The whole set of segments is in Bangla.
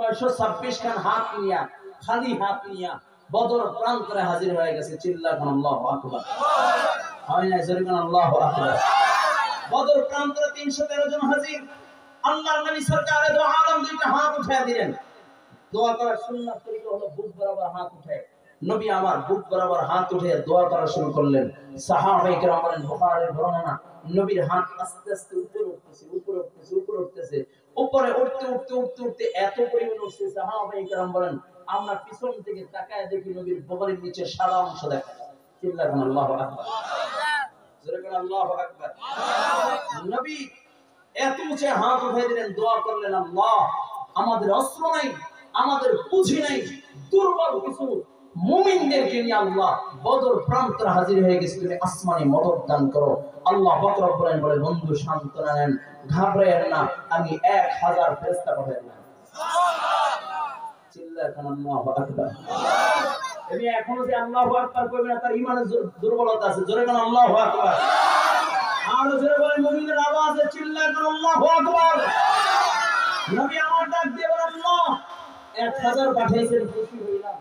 626 খান হাত নিয়া, খালি হাত নিয়া বদর প্রান্তরে হাজির হয়ে গেছে। চিল্লাকুন আল্লাহু আকবার। হয় না জোরে কোন আল্লাহু আকবার। বদর প্রান্তরে 313 জন হাজির। আল্লাহর নবী সরকারে দো আলম দুইটা হাত উঠায় দিলেন। দোয়া করার সুন্নাত তরিকা হলো বুক বরাবর হাত উঠায়। নবী আমার বুক বরাবর হাত উঠে দোয়া করা শুরু করলেন। সাহাবায়ে কেরাম বলেন, বুখারীর বর্ণনা, নবীর হাত আস্তে আস্তে উপরে উঠতেছে, উপরে উঠতেছে, উপরে উঠতেছে। উপরে উঠতে উঠতে উঠতে উঠতে এত পরিমাণ উঠছে, সাহাবায়ে কেরাম বলেন আমরা পিছন থেকে তাকায় দেখি নবীর বগলের নিচে সাদা অংশ দেখা যায়। চিল্লাকুন আল্লাহু আকবার। জোরে কোন আল্লাহু আকবার। নবী এত উঁচে হাত উঠাই দিলেন, দোয়া করলেন, আল্লাহ আমাদের অস্ত্র নাই, আমাদের পুঁজি নাই, দুর্বল কিছু মুমিনদেরকে নিয়ে আল্লাহ বদর প্রান্তরে হাজির হয়ে গেছে, তুমি আসমানি মদদ দান করো। আল্লাহ পাক রব্বুল আলামিন বলে, বন্ধু সান্ত্বনা নেন, ঘাবড়ায়েন না, আমি 1000 ফেরেশতা পাঠিয়ে দিলাম। চিল্লাকুন আল্লাহু আকবার। এই এখনো যে আল্লাহু আকবার কইবে না, তার ঈমানের দুর্বলতা আছে। জোরে কোন আল্লাহু আকবার। আর জোরে বলেন মুমিনের আওয়াজে চিল্লাকুন আল্লাহু আকবার। নবী আমার ডাক দিয়ে বলেন, আল্লাহ 1000 পাঠিয়েছেন, খুশি হইলাম।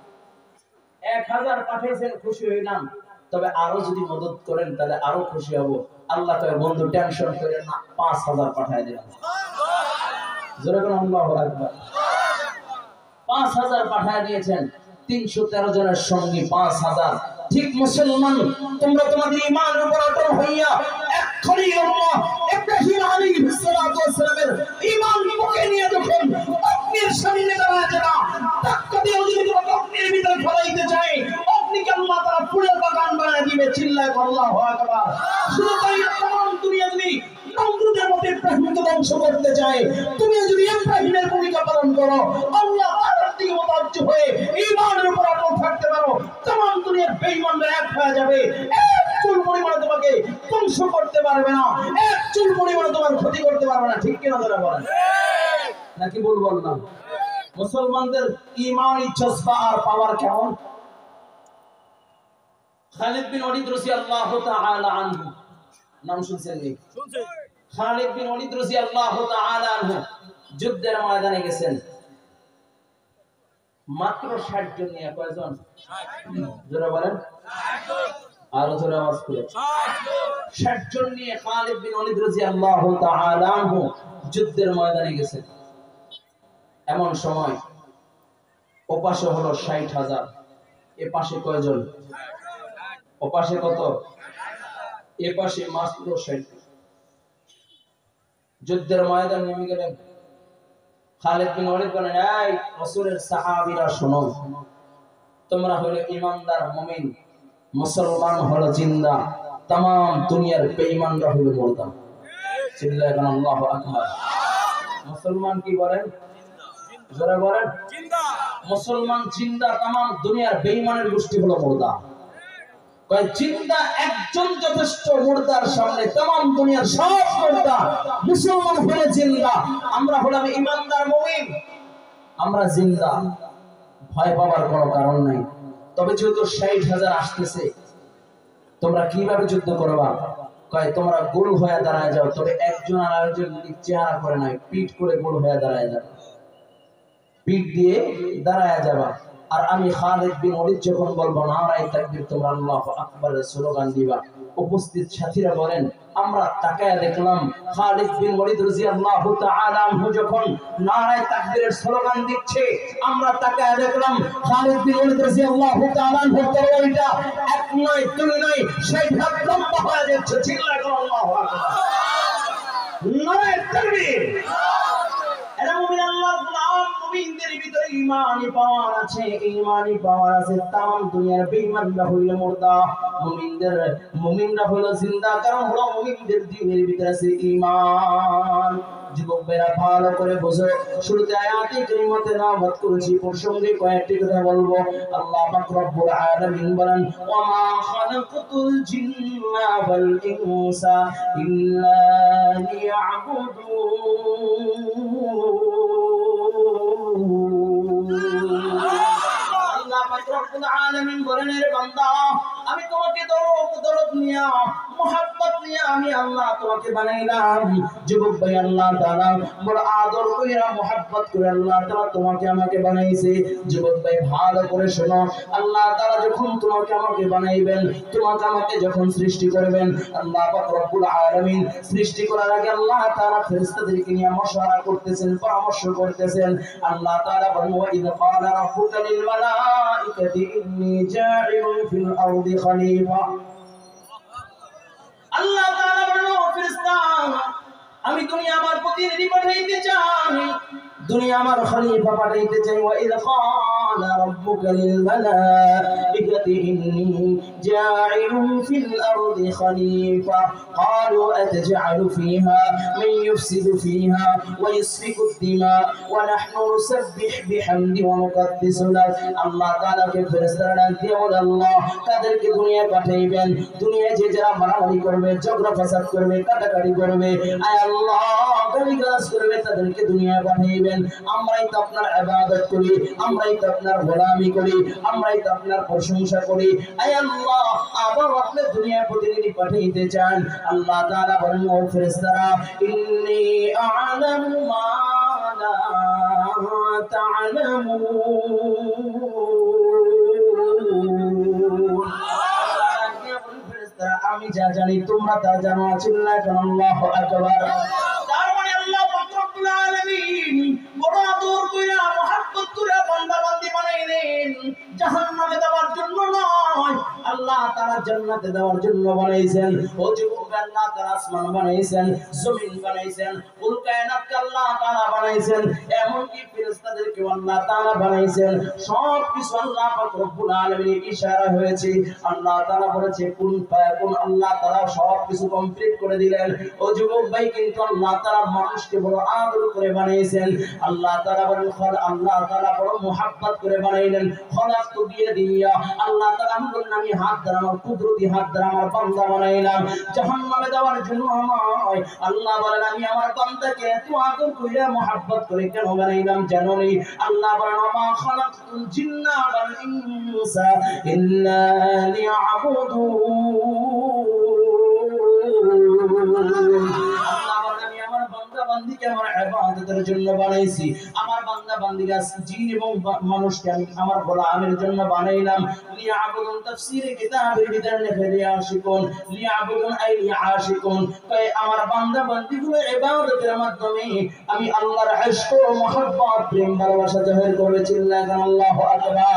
1000 পাঠিয়েছেন, খুশি হইলাম, তবে আরো যদি মদদ করেন তাহলে আরো খুশি হব। আল্লাহ কয়, বন্ধু টেনশন করেন না, 5000 পাঠিয়ে দিলাম। জোরে কোন আল্লাহু আকবার। 5000 পাঠিয়ে দিয়েছেন। 313 জনের সঙ্গে 5000। ঠিক মুসলমান, তোমরা তোমাদের ঈমানের উপর অটল হইয়া এক্ষুনি আল্লাহ ইব্রাহিম আলাইহিস সালাতু ওয়াস সালামের ঈমান বুকে নিয়ে যখন অগ্নির সামনে দাঁড়ায় যারা ধাক্কা দিয়ে যদি তোমাকে অগ্নির ভিতরে ফেলাইতে চায়, অগ্নিকে আল্লাহ তাআলা ফুলের বাগান বানায় দিবে। চিল্লায় আল্লাহু আকবার। শুধু তাই না, तमाम দুনিয়া যদি নমরুদের মতো ইব্রাহিমকে ধ্বংস করতে চায়, তুমি যদি ইব্রাহিমের ভূমিকা পালন করো, আল্লাহ তাআলার দিকে মুতাওয়াজ্জ হয়ে ঈমানের উপর অটল থাকতে পারো, तमाम দুনিয়ার বেঈমানরা এক হয়ে যাবে। এক চুল পরিমাণ তোমাকে ধ্বংস করতে পারবে না, এক চুল পরিমাণ তোমার ক্ষতি করতে পারবে না। ঠিক কিনা যারা বলেন? নাকি বলবো না? মুসলমানদের ঈমানি জজবা আর পাওয়ার কেমন? খালিদ বিন ওয়ালিদ রাদিয়াল্লাহু তাআলা আনহু, নাম শুনছেন নি? শুনছেন। খালিদ বিন ওয়ালিদ রাদিয়াল্লাহু তাআলা আনহু যুদ্ধের ময়দানে গেছেন। মাত্র 60 জন নিয়ে। কয়জন? 60 জন। যারা বলেন 60 জন। আরো জোরে আওয়াজ করে 60 জন নিয়ে খালিদ বিন ওয়ালিদ রাদিয়াল্লাহু তাআলা আনহু যুদ্ধের ময়দানে গেছেন। এমন সময় ওপাশে হলো 60,000, এ পাশে কয়জন? ওপাশে কত? এ পাশে মাত্র 60। যুদ্ধের ময়দানে নেমে গেলেন। খালিদ বিন ওয়ালিদ বলেন, এই রাসূলের সাহাবীরা শোনো, তোমরা হলো ঈমানদার মুমিন, মুসলমান হলো জিন্দা, तमाम দুনিয়ার বেঈমানরা হলো মুর্দা। চিল্লায় বলেন আল্লাহু আকবার। মুসলমান কি বলেন? যারা বলেন জিন্দা। মুসলমান জিন্দা, तमाम দুনিয়ার বেঈমানের গোষ্ঠী হলো মুর্দা। কয় জিন্দা একজন যথেষ্ট, মুর্দার সামনে तमाम দুনিয়ার সব মুর্দা। মুসলমান হলো জিন্দা, আমরা হলাম ঈমানদার মুমিন, আমরা জিন্দা, ভয় পাওয়ার কোনো কারণ নাই। তবে যেহেতু 60,000 আসতেছে, তোমরা কিভাবে যুদ্ধ করবা? কয় তোমরা গোল হয়ে দাঁড়ায় যাও, তবে একজন আর আরেকজন চেহারা করে নাই, পিঠ করে গোল হয়ে দাঁড়ায় যাও, পিঠ দিয়ে দাঁড়ায় যাবা। আর আমি খালিদ বিন ওয়ালিদ যখন বলবো নারায়ে তাকবীর, তোমরা আল্লাহু আকবারের স্লোগান দিবা। উপস্থিত সাথীরা বলেন, আমরা তাকায়া দেখলাম খালিদ বিন ওয়ালিদ রাদিয়াল্লাহু তাআলা আনহু যখন নারায়ে তাকবীরের স্লোগান দিচ্ছে, আমরা তাকায়া দেখলাম খালিদ বিন ওয়ালিদ রাদিয়াল্লাহু তাআলা আনহু তরবারিটা এক নয় দুই নয় 60 হাত লম্বা হয়ে যাচ্ছে। চিল্লায় আল্লাহু আকবার, নারায়ে তাকবীর। এরা মুমিন, আল্লাহর নাম, মুমিনদের ভিতরে ঈমানি পাওয়ার আছে, ঈমানি পাওয়ার আছে। तमाम দুনিয়ার বেঈমানরা হইল মুর্দা, মুমিনরা হইল জিন্দা। কারণ হলো মুমিনদের দ্বীনের ভিতরে আছে ঈমান। যুবক ভাইরা ভালো করে বুঝো, শুরুতে আয়াতে কারিমাতে নামত করেছি, প্রসঙ্গে কয়েকটি কথা বলবো। আল্লাহ পাক রব্বুল আলামিন বলেন, ওয়া মা খালাকাতুল জিন্না ওয়াল ইনসা ইল্লা লিয়াবুদুন। আল্লাহ পাক রব্বুল আলামিন বলেন, এর বান্দা, আমি তোমাকে দরদ নিয়া মুহাব্বত মুহাব্বত নিয়ে আমি আল্লাহ তোমাকে বানাইলাম। যুবক ভাই, আল্লাহ তাআলা বড় আদর কইরা মুহাব্বত করে আল্লাহ তাআলা তোমাকে আমাকে বানাইছে। যুবক ভাই, ভালো করে শোনো, আল্লাহ তাআলা যখন তোমাকে আমাকে বানাইবেন, তোমাকে আমাকে যখন সৃষ্টি করবেন, আল্লাহ পাক রব্বুল আলামিন সৃষ্টি করার আগে আল্লাহ তাআলা ফেরেশতাদেরকে নিয়ে মশওয়ারা করতেছেন, পরামর্শ করতেছেন। আল্লাহ তাআলা বলেন, ওয়া ইয ক্বালা রাব্বুকা লিল মালাইকাতি ইন্নী জাইলুন ফিল আরদি খলিফা। আল্লাহ তাআলা বলেন, ও ফেরেশতা, আমি দুনিয়া আমার প্রতিনিধি পাঠাইতে চাই, দুনিয়া আমার খলিফা পাঠাইতে চাই। ওয়া ইয ক্বালা রাব্বুকা লিল মালাইকাতি ইন্নী জাইলুন ফিল আরদি খলিফা ক্বালু আতাজআলু ফিহা মান ইউফসিদু ফিহা ওয়া ইসফিকু আদ-দিমা ওয়া নাহনু নুসাব্বিহু বিহামদি ওয়া নুকদ্দিসু লাক। আল্লাহ তাআলাকে ফেরেশতারা ডাক দিয়ে বলে, আল্লাহ তাদেরকে দুনিয়ায় পাঠাইবেন, দুনিয়ায় যে যারা মারামারি করবে, ঝগড়া ফাসাদ করবে, কাটাকাটি করবে, আয় আল্লাহ গালিগালাজ করবে, তাদেরকে দুনিয়ায় পাঠাইবেন। আমরাই তো আপনার ইবাদত করি, আমরাই তো আপনার গোলামি করি, আমরাই তো আপনার প্রশংসা করি, আয় আল্লাহ আবার আপনি দুনিয়ায় প্রতিনিধি পাঠাইতে চান। আল্লাহ তাআলা বলেন, ও ফেরেশতারা, ইন্নী আ'লামু মা লা তা'লামুন। আমি যা জানি তোমরা তা জানো। চিল্লাহ আল্লাহু আকবার। তার মানে আল্লাহ পাক রব্বুল আলামিন বড় আদর কইরা মুহাব্বত কইরা বান্দা বান্দি বানাইলেন, জাহান্নামে দেওয়ার জন্য নয়, আল্লাহ তাআলা জান্নাতে দেওয়ার জন্য বানাইছেন। ও যুবক, আল্লাহ তাআলা আসমান বানাইছেন, জমিন বানাইছেন, কুল কায়নাতকে আল্লাহ তাআলা বানাইছেন, এমনকি ফেরেশতাদেরকে আল্লাহ তাআলা বানাইছেন। সব কিছু আল্লাহ পাক রব্বুল আলামিনের ইশারা হয়েছে। আল্লাহ তাআলা বলেছে কুন ফায়াকুন, আল্লাহ তাআলা সব কিছু কমপ্লিট করে দিলেন। ও যুবক ভাই, কিন্তু আল্লাহ তাআলা মানুষকে বড় আদর করে বানাইছেন। আল্লাহ তাআলা বলেন, আল্লাহ তাআলা বড় মুহাব্বত করে বানাইলেন। খলাকতু বিয়াদিয়া, আল্লাহ তাআলা বলেন, আমি হাত দ্বারা, আমার কুদরতি হাত দ্বারা আমার বান্দা বানাইলাম, জাহান্নামে দেওয়ার জন্য নয়। আল্লাহ বলেন, আমি আমার বান্দাকে এত আদর কইরা মুহাব্বত করে কেন বানাইলাম জানো নি? আল্লাহ বলেন, মা খালাকতুল জিন্না ওয়াল ইনসা ইল্লা লিয়াবুদুন। বান্দিকে আমার ইবাদতের জন্য বানাইছি, আমার বান্দা বান্দিরা জিন এবং মানুষকে আমি আমার গোলামের জন্য বানাইলাম। লিয়াবুদুন তাফসীরে কিতাবের ভিতরে লেখা লিয়াশিকুন, লিয়াবুদুন আই লিয়াশিকুন, তাই আমার বান্দা বান্দিগুলো ইবাদতের মাধ্যমে আমি আল্লাহর ইশক ও মুহাব্বত, প্রেম ভালোবাসা জাহির করে। চিল্লাহ আল্লাহু আকবার।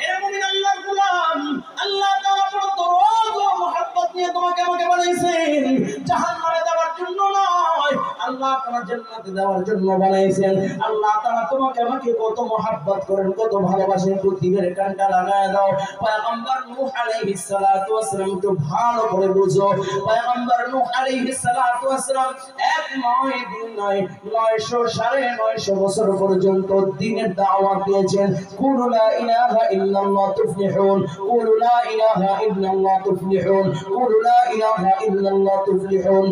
এ মুমিন আল্লাহর গোলাম, আল্লাহ তাআলা বড় দরদ ও মুহাব্বত নিয়ে তোমাকে আমাকে বানাইছেন, জাহান্নামে দেওয়ার জন্য নয়, আল্লাহ তাআলা জান্নাতে দেওয়ার জন্য বানাইছেন। আল্লাহ তাআলা তোমাকে আমাকে কত মুহাব্বত করেন, কত ভালোবাসেন, দিনের কানটা লাগায় দাও। পয়গম্বর নূহ আলাইহিস সালাতু ওয়াস সালাম, তো ভালো করে বুঝো, পয়গম্বর নূহ আলাইহিস সালাতু ওয়াস সালাম এক নয় দিন নয়, 900 বছর পর্যন্ত দ্বীনের দাওয়াত দিয়েছেন। কুলু লা ইলাহা ইল্লাল্লাহ তুফলিহুন, কুলু লা ইলাহা ইল্লাল্লাহ তুফলিহুন, কুলু লা ইলাহা ইল্লাল্লাহ তুফলিহুন।